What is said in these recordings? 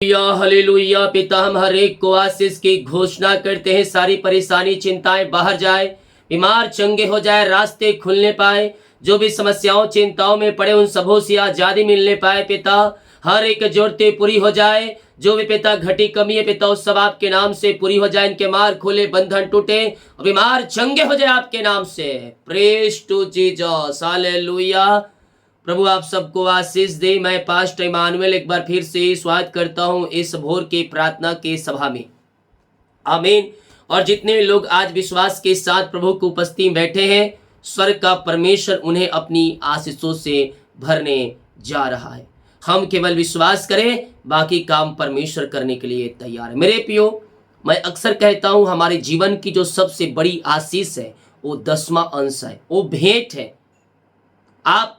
Hallelujah. पिता, हम हर एक को आशीष की घोषणा करते हैं। सारी परेशानी चिंताएं बाहर जाए, बीमार चंगे हो जाए, रास्ते खुलने पाए, जो भी समस्याओं चिंताओं में पड़े उन सबों से आजादी मिलने पाए। पिता, हर एक जरूरतें पूरी हो जाए, जो भी पिता घटी कमी है पिता उस सब आपके नाम से पूरी हो जाए। इनके मार खुले, बंधन टूटे, बीमार चंगे हो जाए आपके नाम से। Praise to Jesus, hallelujah. प्रभु आप सबको आशीष दे। मैं पास्टर इमानुएल एक बार फिर से स्वागत करता हूं इस भोर की प्रार्थना के सभा में। आमीन। और जितने लोग आज विश्वास के साथ प्रभु की उपस्थिति में बैठे हैं, स्वर्ग का परमेश्वर उन्हें अपनी आशीषों से भरने जा रहा है। हम केवल विश्वास करें, बाकी काम परमेश्वर करने के लिए तैयार है। मेरे प्रियो, मैं अक्सर कहता हूं हमारे जीवन की जो सबसे बड़ी आशीष है वो 10वां अंश है, वो भेंट है। आप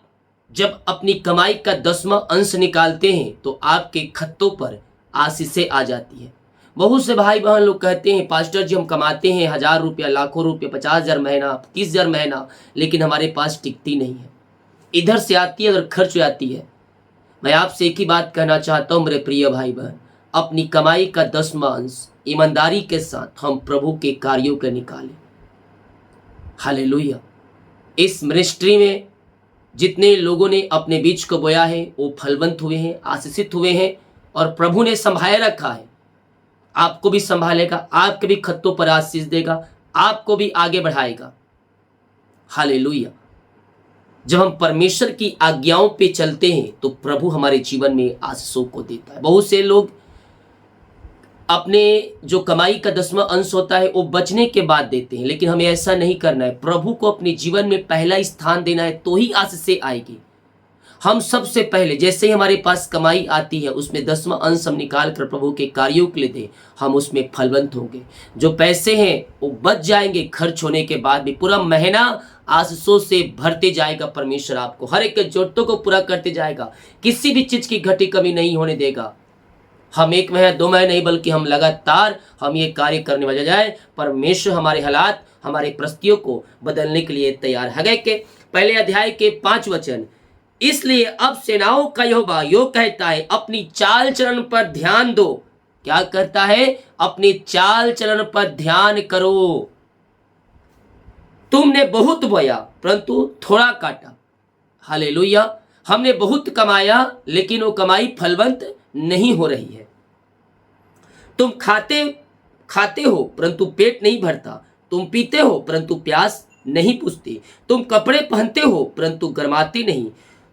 जब अपनी कमाई का 10वां अंश निकालते हैं तो आपके खत्तों पर आशीषें आ जाती है। बहुत से भाई बहन लोग कहते हैं, पास्टर जी हम कमाते हैं 1000 रुपया, लाखों रुपया, 50,000 महीना, 30,000 महीना, लेकिन हमारे पास टिकती नहीं है, इधर से आती है और खर्च हो जाती है। मैं आपसे एक ही बात कहना चाहता हूँ मेरे प्रिय भाई बहन, अपनी कमाई का 10वां अंश ईमानदारी के साथ हम प्रभु के कार्यों के निकालें। हालेलुया। इस मिनिस्ट्री में जितने लोगों ने अपने बीज को बोया है वो फलवंत हुए हैं, आशीषित हुए हैं, और प्रभु ने संभाले रखा है। आपको भी संभालेगा, आपके भी खत्तों पर आशीष देगा, आपको भी आगे बढ़ाएगा। हालेलुया। जब हम परमेश्वर की आज्ञाओं पे चलते हैं तो प्रभु हमारे जीवन में आशीषों को देता है। बहुत से लोग अपने जो कमाई का 10वां अंश होता है वो बचने के बाद देते हैं, लेकिन हमें ऐसा नहीं करना है। प्रभु को अपने जीवन में पहला स्थान देना है, तो ही आशीषें आएगी। हम सबसे पहले जैसे ही हमारे पास कमाई आती है उसमें 10वां अंश हम निकाल कर प्रभु के कार्यों के लिए दें, हम उसमें फलवंत होंगे। जो पैसे हैं वो बच जाएंगे, खर्च होने के बाद भी पूरा महीना आशीषों से भरते जाएगा। परमेश्वर आपको हर एक जरूरतों को पूरा करते जाएगा, किसी भी चीज की घटी कमी नहीं होने देगा। हम 1 महीना 2 महीने नहीं, बल्कि हम लगातार हम ये कार्य करने वाले जाए। परमेश्वर हमारे हालात, हमारे परिस्थितियों को बदलने के लिए तैयार है। हग्गाई के पहले अध्याय के 5 वचन, इसलिए अब सेनाओं का यहोवा यो कहता है, अपनी चाल चलन पर ध्यान दो। क्या करता है? अपनी चाल चलन पर ध्यान करो। तुमने बहुत बोया परंतु थोड़ा काटा। हालेलुया। हमने बहुत कमाया लेकिन वो कमाई फलवंत नहीं हो रही है। तुम खाते हो परंतु पेट नहीं भरता, तुम पीते हो परंतु प्यास नहीं बुझती, तुम कपड़े पहनते हो परंतु गर्माते नहीं।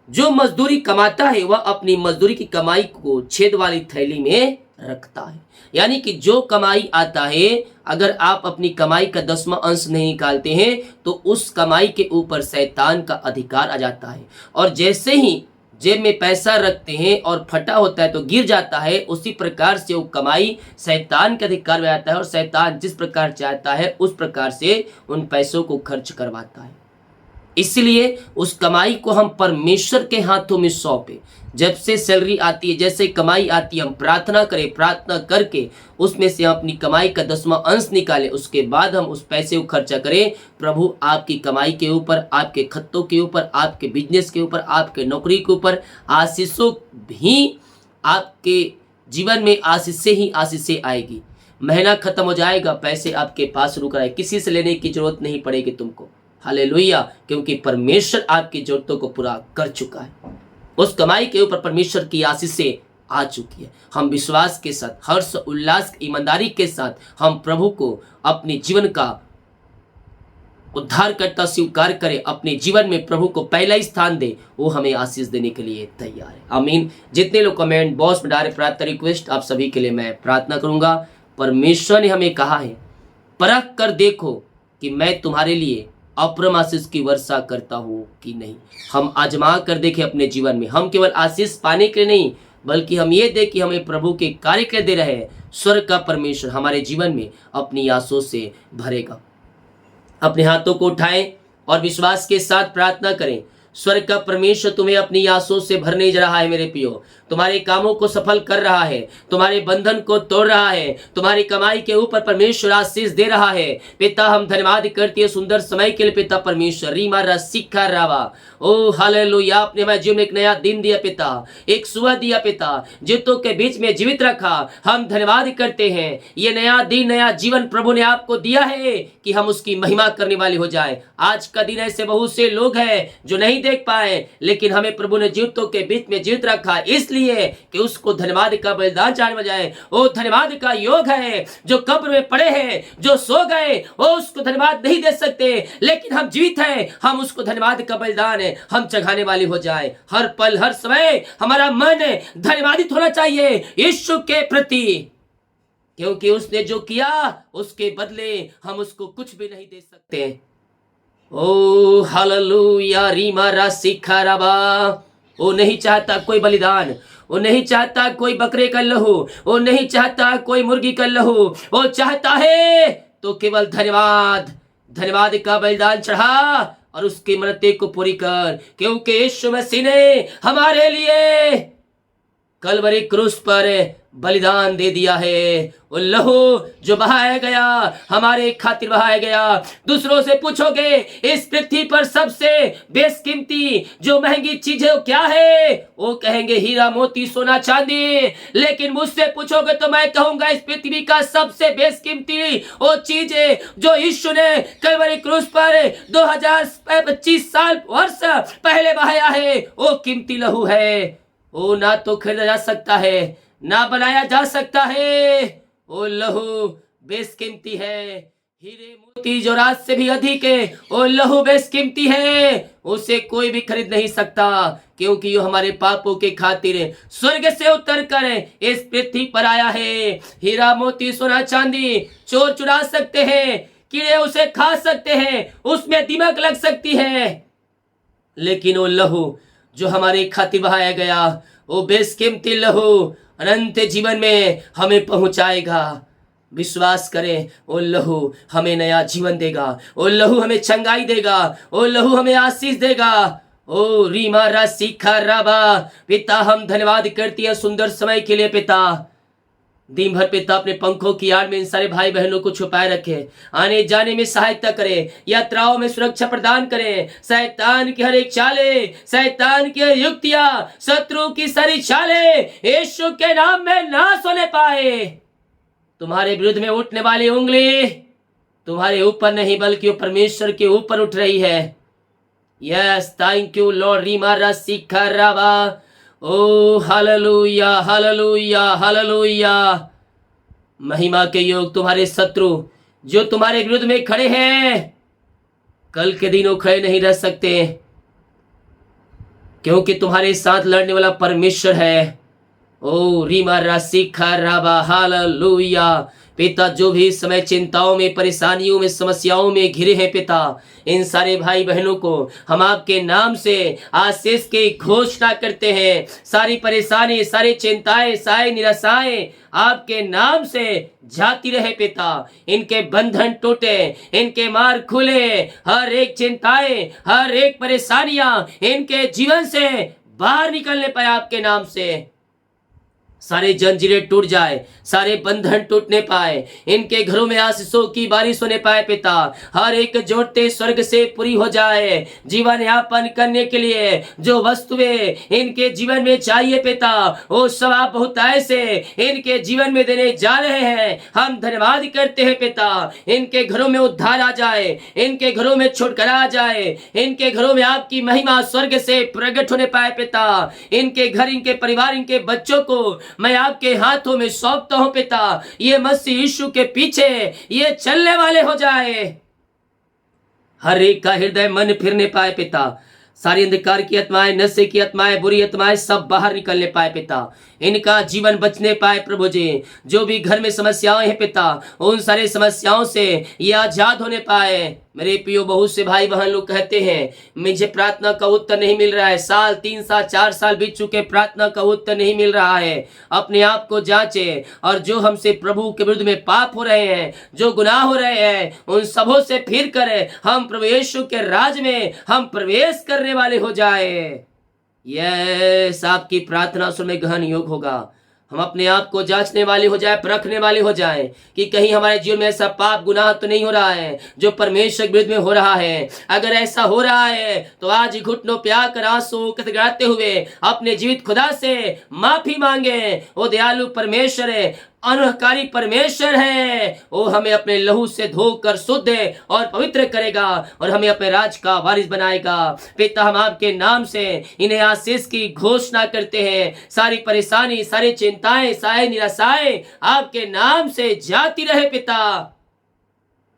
जो मजदूरी कमाता है वह अपनी मजदूरी की कमाई को छेद वाली थैली में रखता है। यानी कि जो कमाई आता है, अगर आप अपनी कमाई का 10वां अंश नहीं निकालते हैं तो उस कमाई के ऊपर शैतान का अधिकार आ जाता है। और जैसे ही जेब में पैसा रखते हैं और फटा होता है तो गिर जाता है, उसी प्रकार से वो कमाई शैतान के अधिकार में आता है, और शैतान जिस प्रकार चाहता है उस प्रकार से उन पैसों को खर्च करवाता है। इसलिए उस कमाई को हम परमेश्वर के हाथों में सौंपे। जब से सैलरी आती है, जैसे कमाई आती है, हम प्रार्थना करें, प्रार्थना करके उसमें से हम अपनी कमाई का 10वां अंश निकालें, उसके बाद हम उस पैसे को खर्चा करें। प्रभु आपकी कमाई के ऊपर, आपके खत्तों के ऊपर, आपके बिजनेस के ऊपर, आपके नौकरी के ऊपर आशीषों भी, आपके जीवन में आशीषें ही आशीषें आएगी। महीना खत्म हो जाएगा, पैसे आपके पास रुक रहा है, किसी से लेने की जरूरत नहीं पड़ेगी तुमको। हालेलुया। क्योंकि परमेश्वर आपकी जरूरतों को पूरा कर चुका है। उस कमाई के ऊपर परमेश्वर की आशीषें आ चुकी है। हम विश्वास के साथ, हर्ष उल्लास, ईमानदारी के साथ हम प्रभु को अपने जीवन का उद्धारकर्ता स्वीकार करें, अपने जीवन में प्रभु को पहला स्थान दे, वो हमें आशीष देने के लिए तैयार है। आमीन। जितने लोग कमेंट बॉक्स में डाले प्रार्थना रिक्वेस्ट, आप सभी के लिए मैं प्रार्थना करूंगा। परमेश्वर ने हमें कहा है, परख कर देखो कि मैं तुम्हारे लिए अप्रम आशीष की वर्षा करता हूँ कि नहीं। हम आजमा कर देखें अपने जीवन में, हम केवल आशीष पाने के लिए नहीं, बल्कि हम ये देखें कि हमें प्रभु के कार्य के दे रहे हैं। स्वर्ग का परमेश्वर हमारे जीवन में अपनी आशीषों से भरेगा। अपने हाथों को उठाएं और विश्वास के साथ प्रार्थना करें। स्वर्ग का परमेश्वर तुम्हें अपनी आंसुओं से भरने जा रहा है मेरे पियो। तुम्हारे कामों को सफल कर रहा है, तुम्हारे बंधन को तोड़ रहा है, तुम्हारी कमाई के ऊपर परमेश्वर आशीष दे रहा है। पिता हम धन्यवाद करते हैं सुंदर समय के लिए पिता परमेश्वर। रीमा रसिका रावा ओ हालेलुया, आपने हमारे जीवन में एक नया दिन दिया पिता, एक सुबह दिया पिता, जितों के बीच में जीवित रखा। हम धन्यवाद करते हैं। ये नया दिन, नया जीवन प्रभु ने आपको दिया है कि हम उसकी महिमा करने वाले हो जाए। आज का दिन ऐसे बहुत से लोग हैं जो नहीं देख पाए, लेकिन हमें प्रभु ने जीवितों के बीच में जीवित रखा, इसलिए कि उसको धन्यवाद का बलिदान चढ़ाने जाए। वो धन्यवाद का योग है। जो कब्र में पड़े हैं, जो सो गए, वो उसको धन्यवाद नहीं दे सकते, लेकिन हम जीवित हैं, हम उसको धन्यवाद का बलिदान हम चढ़ाने वाले हो जाए। हर पल हर समय हमारा मन धन्यवादित होना चाहिए यीशु के प्रति, क्योंकि उसने जो किया उसके बदले हम उसको कुछ भी नहीं दे सकते। ओ हालेलुया, रीमा रासिका राबा। वो नहीं चाहता कोई बलिदान, वो नहीं चाहता कोई बकरे का लहू, वो नहीं चाहता कोई मुर्गी का लहू, वो चाहता है तो केवल धन्यवाद, धन्यवाद का बलिदान चढ़ा और उसकी मन्नतें को पूरी कर, क्योंकि यीशु मसीह ने हमारे लिए कलवरी क्रूस पर बलिदान दे दिया है। वो लहू जो बहाया गया, हमारे खातिर बहाया गया। दूसरों से पूछोगे इस पृथ्वी पर सबसे बेशकीमती जो महंगी चीज है वो क्या है, वो कहेंगे हीरा मोती सोना चांदी। लेकिन मुझसे पूछोगे तो मैं कहूंगा इस पृथ्वी का सबसे बेशकीमती वो चीज है जो यीशु ने कलवरी क्रूस पर 2025 साल वर्ष पहले बहाया है, वो कीमती लहू है। वो ना तो खरीदा जा सकता है, ना बनाया जा सकता है। वो लहू बेशकीमती है। हीरे मोती जो रात से भी अधिक है, वो लहू बेशकीमती है। उसे कोई भी खरीद नहीं सकता, क्योंकि ये हमारे पापों के खातिर स्वर्ग से उतर कर इस पृथ्वी पर आया है। हीरा मोती सोना चांदी चोर चुरा सकते हैं, कीड़े उसे खा सकते हैं, उसमें दीमक लग सकती है, लेकिन वो लहू जो हमारे खातिर बहाया गया, वो बेशकीमती लहू अनंत जीवन में हमें पहुंचाएगा। विश्वास करें, वो लहू हमें नया जीवन देगा, वो लहू हमें चंगाई देगा, वो लहू हमें आशीष देगा। ओ रीमा रासिका राबा। पिता हम धन्यवाद करती हैं सुंदर समय के लिए पिता। दिन भर पिता अपने पंखों की आड़ में इन सारे भाई बहनों को छुपाए रखे, आने जाने में सहायता करे, यात्राओं में सुरक्षा प्रदान करे। शैतान की हर एक चाले, शैतान की हर युक्तियां, शत्रु की सारी चाले यीशु के नाम में नाश होने पाए। तुम्हारे विरुद्ध में उठने वाली उंगली तुम्हारे ऊपर नहीं बल्कि वो परमेश्वर के ऊपर उठ रही है। Yes, thank you Lord. रीमा रासिका राबा। ओ हालेलुया हालेलुया हालेलुया। महिमा के योग तुम्हारे शत्रु जो तुम्हारे विरुद्ध में खड़े हैं, कल के दिन वो खड़े नहीं रह सकते, क्योंकि तुम्हारे साथ लड़ने वाला परमेश्वर है। ओ रीमा रासिका राबा हालेलुया। पिता जो भी इस समय चिंताओं में, परेशानियों में, समस्याओं में घिरे हैं पिता, इन सारे भाई बहनों को हम आपके नाम से आशीष की घोषणा करते हैं। सारी परेशानी, सारी चिंताएं, सारी निराशाएं आपके नाम से जाती रहे पिता। इनके बंधन टूटे, इनके मार्ग खुले, हर एक चिंताएं, हर एक परेशानियां इनके जीवन से बाहर निकलने पाए आपके नाम से। सारे जंजीरें टूट जाए, सारे बंधन टूटने पाए, इनके घरों में आशीषों की बारिश होने पाए पिता। हर एक जोड़ते स्वर्ग से पूरी हो जाए। जीवन यापन करने के लिए जो वस्तुएं इनके जीवन में चाहिए पिता, वो सब आप बहुत ऐसे इनके जीवन में देने जा रहे हैं। हम धन्यवाद करते हैं पिता। इनके घरों में उद्धार आ जाए, इनके घरों में छुटकारा आ जाए, इनके घरों में आपकी महिमा स्वर्ग से प्रकट होने पाए पिता। इनके घर, इनके परिवार, इनके बच्चों को मैं आपके हाथों में सौंपता हूं पिता। ये मसीह यीशु के पीछे ये चलने वाले हो जाए। हर एक का हृदय मन फिरने पाए पिता। सारी अंधकार की आत्माएं, नशे की आत्माएं, बुरी आत्माएं सब बाहर निकलने पाए पिता। इनका जीवन बचने पाए प्रभु जी। जो भी घर में समस्याएं हैं पिता, उन सारे समस्याओं से ये आजाद होने पाए। मेरे प्रियो, बहुत से भाई बहन लोग कहते हैं मुझे प्रार्थना का उत्तर नहीं मिल रहा है, साल 3 साल 4 साल बीत चुके, प्रार्थना का उत्तर नहीं मिल रहा है। अपने आप को जांचे और जो हमसे प्रभु के विरुद्ध में पाप हो रहे हैं, जो गुनाह हो रहे हैं, उन सबों से फिर कर हम प्रभु यीशु के राज में हम प्रवेश करने वाले हो जाए। यस, आपकी प्रार्थना सुन में गहन योग होगा। हम अपने आप को जांचने वाले हो जाए, परखने वाले हो जाए कि कहीं हमारे जीवन में ऐसा पाप गुनाह तो नहीं हो रहा है जो परमेश्वर के विरुद्ध में हो रहा है। अगर ऐसा हो रहा है तो आज ही घुटनों पे आकर आंसू गिड़गिड़ाते हुए अपने जीवित खुदा से माफी मांगे। वो दयालु परमेश्वर है, अनुग्रहकारी परमेश्वर है, वो हमें अपने लहू से धोकर शुद्ध और पवित्र करेगा और हमें अपने राज का वारिस बनाएगा। पिता, हम आपके नाम से इन्हें आशीष की घोषणा करते हैं। सारी परेशानी, सारी चिंताएं, सारी निराशाएं आपके नाम से जाती रहे। पिता,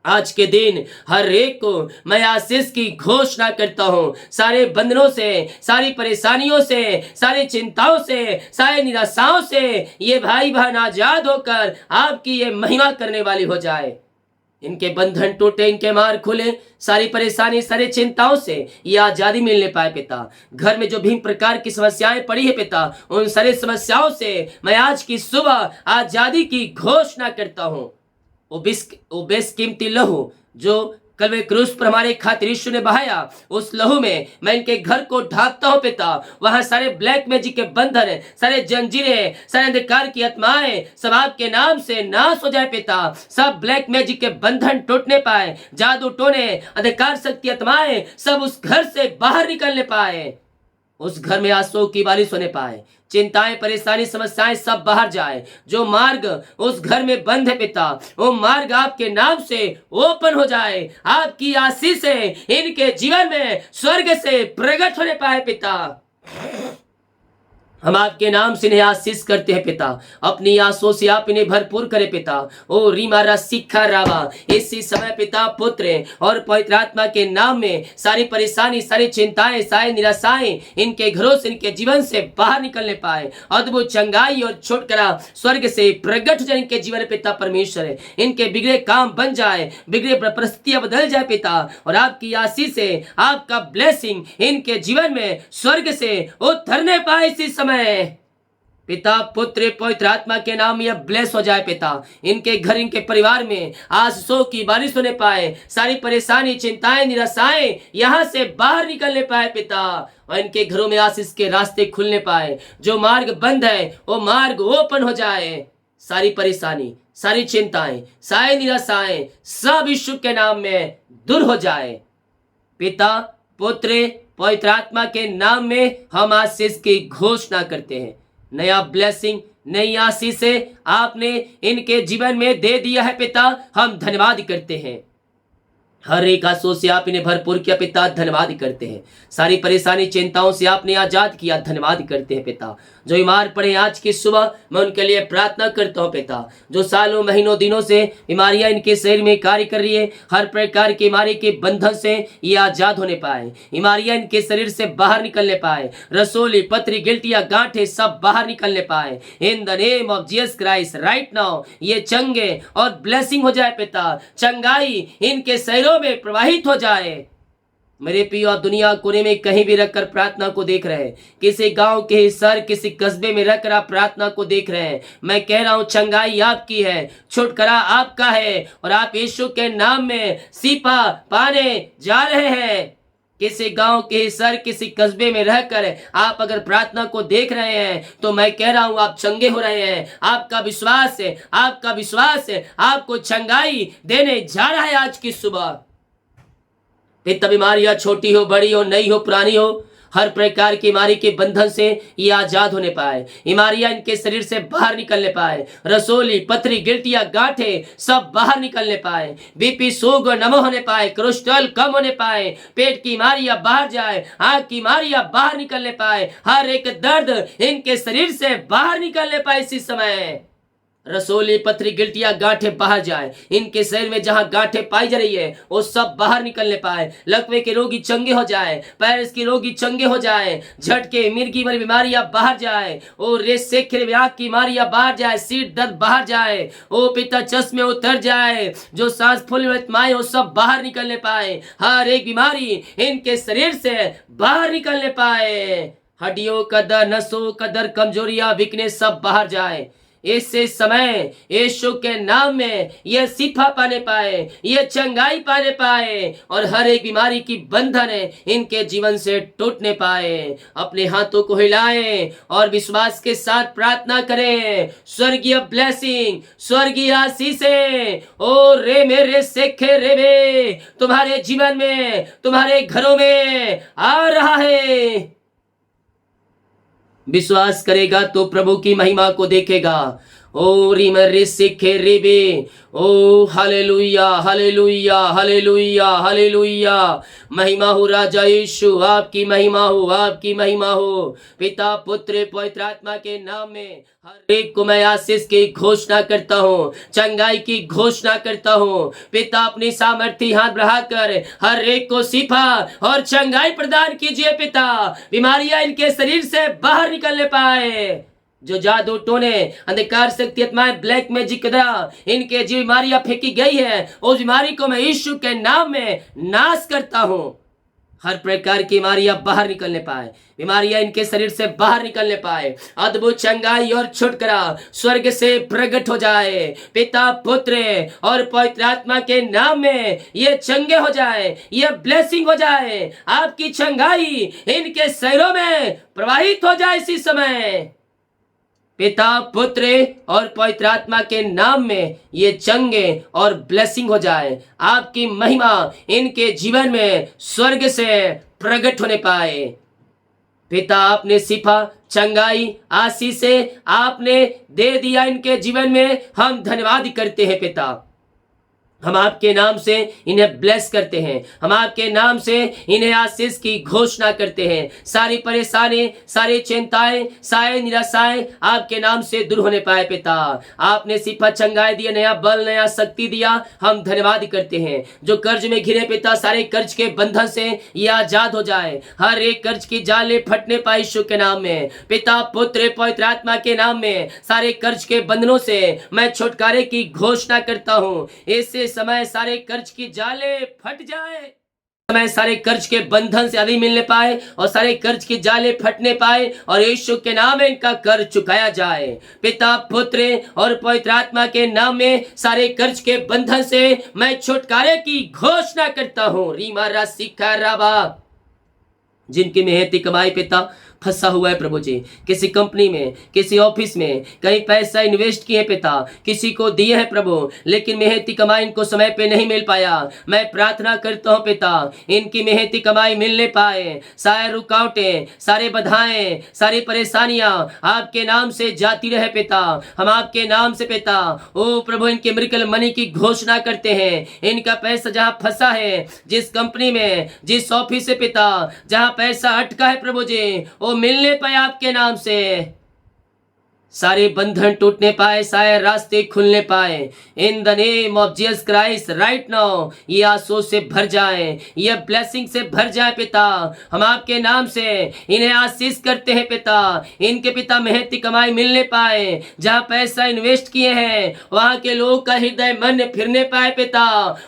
आज के दिन हर एक को मैं आशीष की घोषणा करता हूँ। सारे बंधनों से, सारी परेशानियों से, सारी चिंताओं से, सारी निराशाओं से ये भाई बहन आजाद होकर आपकी ये महिमा करने वाली हो जाए। इनके बंधन टूटे, इनके मार खुले, सारी परेशानी, सारी चिंताओं से ये आजादी मिलने पाए। पिता, घर में जो भी प्रकार की समस्याएं पड़ी है पिता, उन सारी समस्याओं से मैं आज की सुबह आजादी की घोषणा करता हूँ। वो बेशकीमती लहू जो कलवे क्रूस पर हमारे खातिर यीशु ने बहाया, उस लहू में मैं इनके घर को ढांकता हूं। पिता, वहां सारे ब्लैक मैजिक के बंधन, सारे जंजीरें, सारे अंधकार की आत्माएं सब आपके नाम से नाश हो जाए। पिता, सब ब्लैक मैजिक के बंधन टूटने पाए, जादू टोने, अंधकार शक्ति आत्माएं सब उस घर से बाहर निकलने पाए, उस घर में आंसू की बारिश होने पाए, चिंताएं, परेशानी, समस्याएं सब बाहर जाए। जो मार्ग उस घर में बंद है पिता, वो मार्ग आपके नाम से ओपन हो जाए। आपकी आशीष से इनके जीवन में स्वर्ग से प्रकट होने पाए। पिता, हम आपके नाम से इन्हें आशीष करते हैं। पिता, अपनी आंसू से आप इन्हें भरपूर करें। पिता, ओ रीमारा सिखा रावा, इसी समय पिता, पुत्र और पवित्र आत्मा के नाम में सारी परेशानी, सारी चिंताएं, सारी निराशाएं इनके घरों से, इनके जीवन से बाहर निकलने पाए। अद्भुत चंगाई और छुटकारा स्वर्ग से प्रकट हो जाए इनके जीवन। पिता परमेश्वर है, इनके बिगड़े काम बन जाए, बिगड़े परिस्थितियां बदल जाए पिता, और आपकी आशीष से, आपका ब्लेसिंग इनके जीवन में स्वर्ग से उतरने पाए इसी समय। पिता, पुत्र, पवित्र आत्मा के नाम यह ब्लेस हो जाए। पिता, इनके घर, इनके परिवार में आशीषों की बारिश होने पाए, सारी परेशानी, चिंताएं, निराशाएं यहां से बाहर निकलने पाए। पिता, और इनके घरों में आशीष के रास्ते खुलने पाए। जो मार्ग बंद है वो मार्ग ओपन हो जाए। सारी परेशानी, सारी चिंताएं, सारी निराशाएं सब यीशु के नाम में दूर हो जाए। पिता, पुत्र, पवित्र आत्मा के नाम में हम आशीष की घोषणा करते हैं। नया ब्लेसिंग, नई आशीष आपने इनके जीवन में दे दिया है। पिता, हम धन्यवाद करते हैं। हर एक आंसू से आप इन्हें भरपूर किया। पिता, धन्यवाद करते हैं। सारी परेशानी, चिंताओं से आपने आजाद किया, धन्यवाद करते हैं। पिता, जो बीमार पड़े आज की सुबह मैं उनके लिए प्रार्थना करता हूँ। पिता, जो सालों, महीनों, दिनों से बीमारियां इनके शरीर में कार्य कर रही है, हर प्रकार की बीमारी के बंधन से ये आजाद होने पाए, बीमारियां इनके शरीर से बाहर निकलने पाए, रसोली, पथरी, गिल्टियां, गांठे सब बाहर निकलने पाए। In the name of Jesus Christ right now ये चंगे और ब्लेसिंग हो जाए। पिता, चंगाई इनके शरीरों में प्रवाहित हो जाए। मेरे प्रियो, आप दुनिया कोने में कहीं भी रखकर प्रार्थना को देख रहे हैं, किसी गांव के शहर, किसी कस्बे में रखकर आप प्रार्थना को देख रहे हैं, मैं कह रहा हूं चंगाई आपकी है, छुटकारा आपका है, और आप यीशु के नाम में शिफा पाने जा रहे हैं। किसी गांव के शहर, किसी कस्बे में रहकर आप अगर प्रार्थना को देख रहे हैं तो मैं कह रहा हूं आप चंगे हो रहे हैं। आपका विश्वास है, आपका विश्वास है, आपको चंगाई देने जा रहा है आज की सुबह। पिता, बीमारियां छोटी हो, बड़ी हो, नई हो, पुरानी हो, हर प्रकार की बीमारी के बंधन से ये आजाद होने पाए, बीमारियां इनके शरीर से बाहर निकलने पाए, रसोली, पथरी, गिल्टियां, गांठे सब बाहर निकलने पाए, बीपी, शुगर नम होने पाए, कोलेस्ट्रॉल कम होने पाए, पेट की बीमारियां बाहर जाए, आंख की बीमारियां बाहर निकलने पाए, हर एक दर्द इनके शरीर से बाहर निकलने पाए इसी समय। रसोली पथरी गिल्टियां गांठें बाहर जाए, इनके शरीर में जहां गांठें पाई जा रही है वो सब बाहर निकलने पाए। लकवे के रोगी चंगे हो जाए, पैरस के रोगी चंगे हो जाए, झटके मिर्गी वाली बीमारियां बाहर जाए, ओ रेसेखे व्याग की बीमारियां बाहर जाए, सीट दर्द बाहर जाए, ओ पिता चश्मे उतर जाए, जो सांस फूलने माए वो सब बाहर निकलने पाए। हर एक बीमारी इनके शरीर से बाहर निकलने पाए। हड्डियों का दर्द, नसों का दर्द, कमजोरियां, वीकनेस सब बाहर जाए। इससे समय यीशु के नाम में ये शिफा पाने पाए, ये चंगाई पाने पाए और हर एक बीमारी की बंधन इनके जीवन से टूटने पाए। अपने हाथों को हिलाएं और विश्वास के साथ प्रार्थना करें। स्वर्गीय ब्लेसिंग, स्वर्गीय आशीषें ओ रे मेरे सेखे रे वे तुम्हारे जीवन में, तुम्हारे घरों में आ रहा है। विश्वास करेगा तो प्रभु की महिमा को देखेगा। ओ रिमरे सिखे रेबे, ओ हालेलुया हालेलुया हालेलुया हालेलुया। महिमा हो राजा यीशु, आपकी महिमा हो, आपकी महिमा हो। पिता पुत्र पवित्र आत्मा के नाम में हर एक को मैं आशीष की घोषणा करता हूँ, चंगाई की घोषणा करता हूँ। पिता अपनी सामर्थ्य हाथ बढ़ाकर हर एक को शिफा और चंगाई प्रदान कीजिए। पिता बीमारियां इनके शरीर से बाहर निकलने पाए। जो जादू टोने अंधकार शक्ति आत्माएं ब्लैक मैजिक के द्वारा इनके जो बीमारियां फेंकी गई है, उस बीमारी को मैं यीशु के नाम में नाश करता हूं। हर प्रकार की बीमारियां बाहर निकलने पाए, बीमारियां इनके शरीर से बाहर निकलने पाए। अद्भुत चंगाई और छुटकारा स्वर्ग से प्रकट हो जाए। पिता पुत्र और पवित्र आत्मा के नाम में ये चंगे हो जाए, ये ब्लेसिंग हो जाए। आपकी चंगाई इनके शरीरों में प्रवाहित हो जाए इसी समय। पिता पुत्र और पवित्र आत्मा के नाम में ये चंगे और ब्लेसिंग हो जाए। आपकी महिमा इनके जीवन में स्वर्ग से प्रकट होने पाए। पिता आपने शिफा, चंगाई, आशीषें आपने दे दिया इनके जीवन में, हम धन्यवाद करते हैं। पिता हम आपके नाम से इन्हें ब्लेस करते हैं, हम आपके नाम से इन्हें आशीष की घोषणा करते हैं। सारी परेशानी, सारी चिंताएं, सारी निराशाएं आपके नाम से दूर होने पाए। पिता आपने सिफा चंगाई दिया, नया बल, नया शक्ति दिया, हम धन्यवाद करते हैं। जो कर्ज में घिरे पिता, सारे कर्ज के बंधन से ये आजाद हो जाए। हर एक कर्ज की जाले फटने पाए यीशु के नाम में। पिता पुत्र पवित्र आत्मा के नाम में सारे कर्ज के बंधनों से मैं छुटकारे की घोषणा करता हूँ। इससे समय सारे कर्ज की जाले फट जाए, समय सारे कर्ज के बंधन से आदि मिलने पाए और सारे कर्ज की जाले फटने पाए और यीशु के नाम में इनका कर्ज चुकाया जाए। पिता पुत्र और पवित्र आत्मा के नाम में सारे कर्ज के बंधन से मैं छुटकारे की घोषणा करता हूँ। रीमा राशि का राबा, जिनकी मेहनती कमाई पिता फंसा हुआ है प्रभु जी, किसी कंपनी में, किसी ऑफिस में कहीं पैसा इन्वेस्ट किए पिता, किसी को दिए हैं प्रभु, लेकिन मेहनती कमाई इनको समय पे नहीं मिल पाया। मैं प्रार्थना करता हूँ पिता इनकी मेहनती कमाई मिलने पाए। सारे रुकावटें, सारे बाधाएं, सारी परेशानियां आपके नाम से जाती रहे पिता। हम आपके नाम से पिता ओ प्रभु इनके मिरेकल मनी की घोषणा करते हैं। इनका पैसा जहाँ फंसा है, जिस कंपनी में, जिस ऑफिस से पिता जहाँ पैसा अटका है प्रभु जी, वो मिलने पाए आपके नाम से। सारे बंधन टूटने पाए, सारे रास्ते खुलने पाए। In the name of Jesus Christ right now ये आंसू से भर जाए, ये ब्लेसिंग से भर जाए पिता। हम आपके नाम से इन्हें आशीष करते हैं पिता। इनके पिता मेहनती कमाई मिलने पाए, जहाँ पैसा इन्वेस्ट किए हैं वहाँ के लोग का हृदय मन फिरने पाए पिता,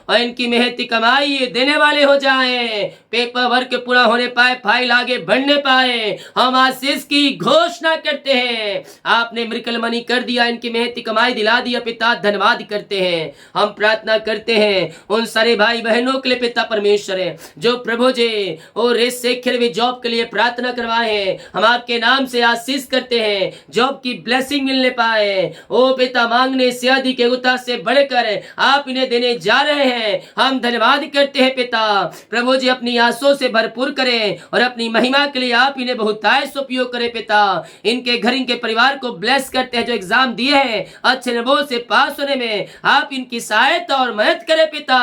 और इनकी मेहनती कमाई देने वाले हो जाए, पेपर वर्क पूरा होने पाए, फाइल आगे बढ़ने पाए। हम आशीष की घोषणा करते हैं। आपने मिरेकल मनी कर दिया, इनकी मेहनती कमाई दिला दिया पिता, धन्यवाद करते हैं। हम प्रार्थना करते हैं उन सारे भाई बहनों के लिए पिता परमेश्वर है जो प्रभु जी और रेसेखर भी जॉब के लिए प्रार्थना करवाए हैं। हम आपके नाम से आशीष करते हैं, जॉब की ब्लेसिंग मिलने पाए। ओ पिता मांगने से अधिक उता से बढ़कर आप इन्हें देने जा रहे हैं। हम धन्यवाद करते हैं पिता। प्रभु जी अपनी आंसू से भरपूर करें और अपनी महिमा के लिए आप इन्हें बहुतायत से उपयोग करें पिता। इनके घर, इनके परिवार को ब्लेस करते हैं। जो एग्जाम दिए हैं अच्छे नंबरों से पास होने में आप इनकी सहायता और मदद करें पिता।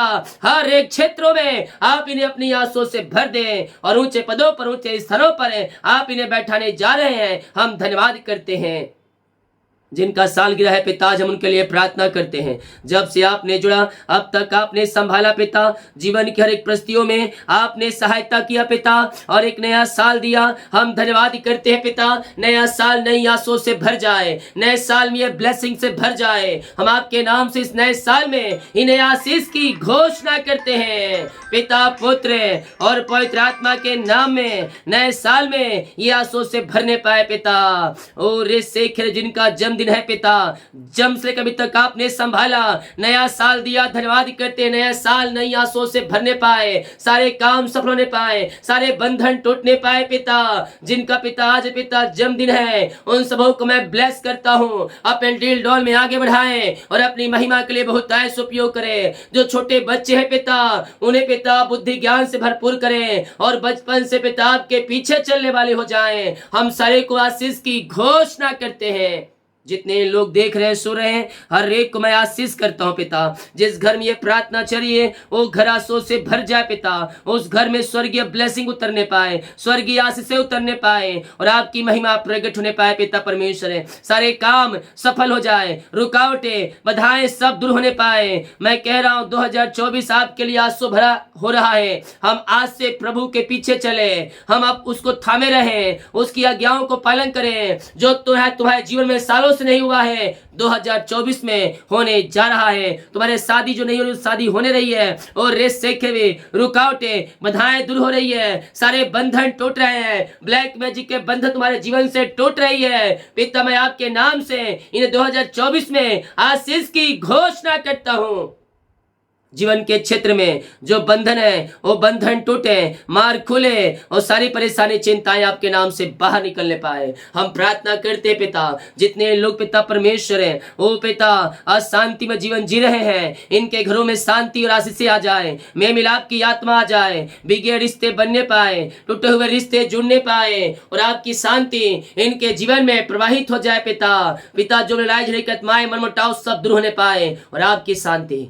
हर एक क्षेत्रों में आप इन्हें अपनी आंसू से भर दें और ऊंचे पदों पर, ऊंचे स्थानों पर आप इन्हें बैठाने जा रहे हैं। हम धन्यवाद करते हैं। जिनका सालगिरह है पिता, आज हम उनके लिए प्रार्थना करते हैं। जब से आपने जुड़ा अब तक आपने संभाला पिता, जीवन की हर एक परिस्थितियों में आपने सहायता किया पिता, और एक नया साल दिया। हम धन्यवाद करते हैं पिता। नया साल नई आशों से भर जाए, नए साल में ये ब्लेसिंग से भर जाए। हम आपके नाम से इस नए साल में इन्हें आशीष की घोषणा करते हैं पिता, पुत्र और पवित्र आत्मा के नाम में। नए साल में ये आशों से भरने पाए पिता। और शेखर जिनका दिन है पिता, जन्म से कभी तक आपने संभाला, नया साल दिया, धन्यवाद करते हैं। नया साल नई आशों से भरने पाए, सारे काम सफल होने पाए, सारे बंधन टूटने पाए पिता। जिनका पिता आज पिता जन्मदिन है, उन सबों को मैं ब्लेस करता हूँ। अपने डील डॉल में आगे बढ़ाएं और अपनी महिमा के लिए बहुत ऐसा उपयोग करें। जो छोटे बच्चे हैं पिता, उन्हें पिता बुद्धि ज्ञान से भरपूर करें और बचपन से पिता आपके पीछे चलने वाले हो जाएं। हम सारे को आशीष की घोषणा करते हैं। जितने लोग देख रहे हैं, सुन रहे हैं, हर एक को मैं आशीष करता हूं पिता। जिस घर में ये प्रार्थना चलिए वो घर आशीषों से भर जाए पिता। उस घर में स्वर्गीय ब्लेसिंग उतरने पाए, स्वर्गीय आशीष उतरने पाए और आपकी महिमा प्रकट होने पाए पिता परमेश्वर है। सारे काम सफल हो जाए, रुकावटें बाधाएं सब दूर होने पाए। मैं कह रहा हूं 2024 आपके लिए आंसू भरा हो रहा है। हम आज से प्रभु के पीछे चले, हम अब उसको थामे रहें, उसकी आज्ञाओं को पालन करें। जो तुम्हारे जीवन में सालों से नहीं हुआ है, 2024 में होने जा रहा है। तुम्हारे शादी जो नहीं हो रही, शादी होने रही है। और रेस सीखे हुए रुकावटें बाधाएं दूर हो रही है, सारे बंधन टूट रहे हैं। ब्लैक मैजिक के बंधन तुम्हारे जीवन से टूट रही है पिता। मैं आपके नाम से इन 2024 में आशीष की घोषणा करता हूं। जीवन के क्षेत्र में जो बंधन है वो बंधन टूटे, मार खुले और सारी परेशानी चिंताएं आपके नाम से बाहर निकलने पाए। हम प्रार्थना करते पिता, जितने लोग पिता परमेश्वर हैं वो पिता अशांति में जीवन जी रहे हैं, इनके घरों में शांति और आशीष आ जाए, मेल मिलाप की आत्मा आ जाए, बिगड़े रिश्ते बनने पाए, टूटे हुए रिश्ते जुड़ने पाए और आपकी शांति इनके जीवन में प्रवाहित हो जाए पिता। जो लड़ाई झगड़े की आत्माएं मनमुटाव सब दूर होने पाए और आपकी शांति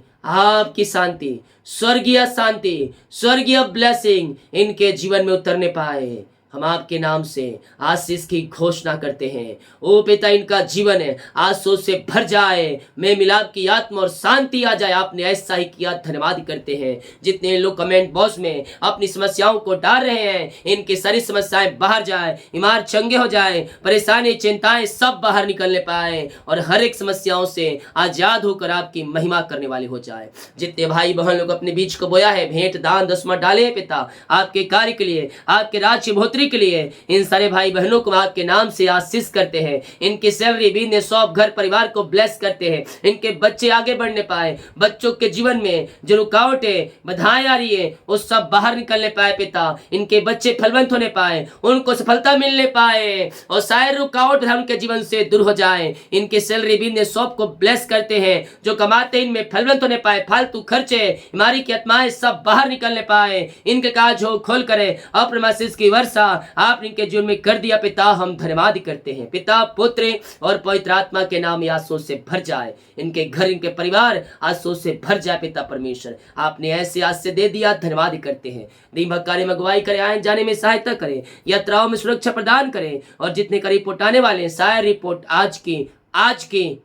स्वर्गीय शांति, स्वर्गीय ब्लेसिंग इनके जीवन में उतरने पाए। हम आपके नाम से आशीष की घोषणा करते हैं। ओ पिता, इनका जीवन है आशीष से भर जाए, में मिलाप की आत्मा और शांति आ जाए। आपने ऐसा ही किया, धन्यवाद करते हैं। जितने लोग कमेंट बॉक्स में अपनी समस्याओं को डाल रहे हैं, इनकी सारी समस्याएं बाहर जाए, बीमार चंगे हो जाए, परेशानी चिंताएं सब बाहर निकलने पाए और हर एक समस्याओं से आजाद होकर आपकी महिमा करने वाले हो जाए। जितने भाई बहन लोग अपने बीच को बोया है, भेंट दान दसवां डाले पिता, आपके कार्य के लिए, आपके राज्य बढ़ोतरी के लिए, इन सारे भाई बहनों को आपके नाम से आशीष करते हैं। इनकी सैलरी बिजनेस शॉप घर परिवार को ब्लेस करते हैं। इनके बच्चे आगे बढ़ने पाए, बच्चों के जीवन में जो रुकावटें बाधाएं आ रही है वो सब बाहर निकलने पाए पिता। इनके बच्चे फलवंत होने पाए, उनको सफलता मिलने पाए और सारे रुकावट उनके जीवन से दूर हो जाए। इनके सैलरी बिजनेस शॉप को ब्लेस करते हैं, जो कमाते इनमें फलवंत होने पाए, फालतू खर्चे बीमारी की आत्माएं सब बाहर निकलने पाए। इनके काज हो खोल करे, अप्रमाशीष की वर्षा आप इनके जीवन में कर दिया पिता। हम धन्यवाद करते हैं पिता, पुत्र और पवित्र आत्मा के नाम आशीषों से भर जाए। इनके घर, इनके परिवार आशीषों से भर जाए पिता परमेश्वर। आपने ऐसे आशीष दे दिया, धन्यवाद करते हैं। दिन भर कार्य में अगुवाई करें, आने जाने में सहायता करें, यात्राओं में सुरक्षा प्रदान करें और जितने का रिपोर्ट आने वाले हैं, सारे रिपोर्ट आज की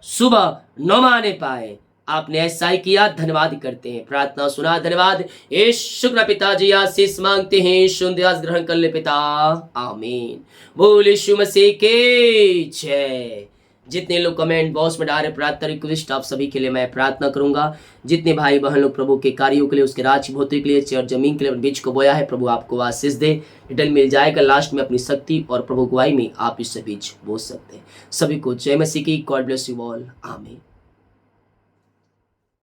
सुबह 9 आने पाए। आपने ऐसा ही किया, धन्यवाद करते हैं। प्रार्थना सुना, धन्यवाद। ये शुक्र पिताजी आशीष मांगते हैं, शुद्धास ग्रहण कर ले पिता, आमीन। बोल यीशु मसीह के जय। जितने लोग कमेंट बॉक्स में डाल रहे प्रार्थना रिक्वेस्ट, आप सभी के लिए मैं प्रार्थना करूंगा। जितने भाई बहन लोग प्रभु के कार्यों के लिए, उसके राज्य बढ़ोतरी के लिए और जमीन के लिए बीच को बोया है, प्रभु आपको आशीष दे। रिटर्न मिल जाएगा लास्ट में अपनी शक्ति और प्रभु गुआई में आप इससे बीच बो सकते हैं। सभी को जय मसीह की। गॉड ब्लेस यू ऑल, आमीन।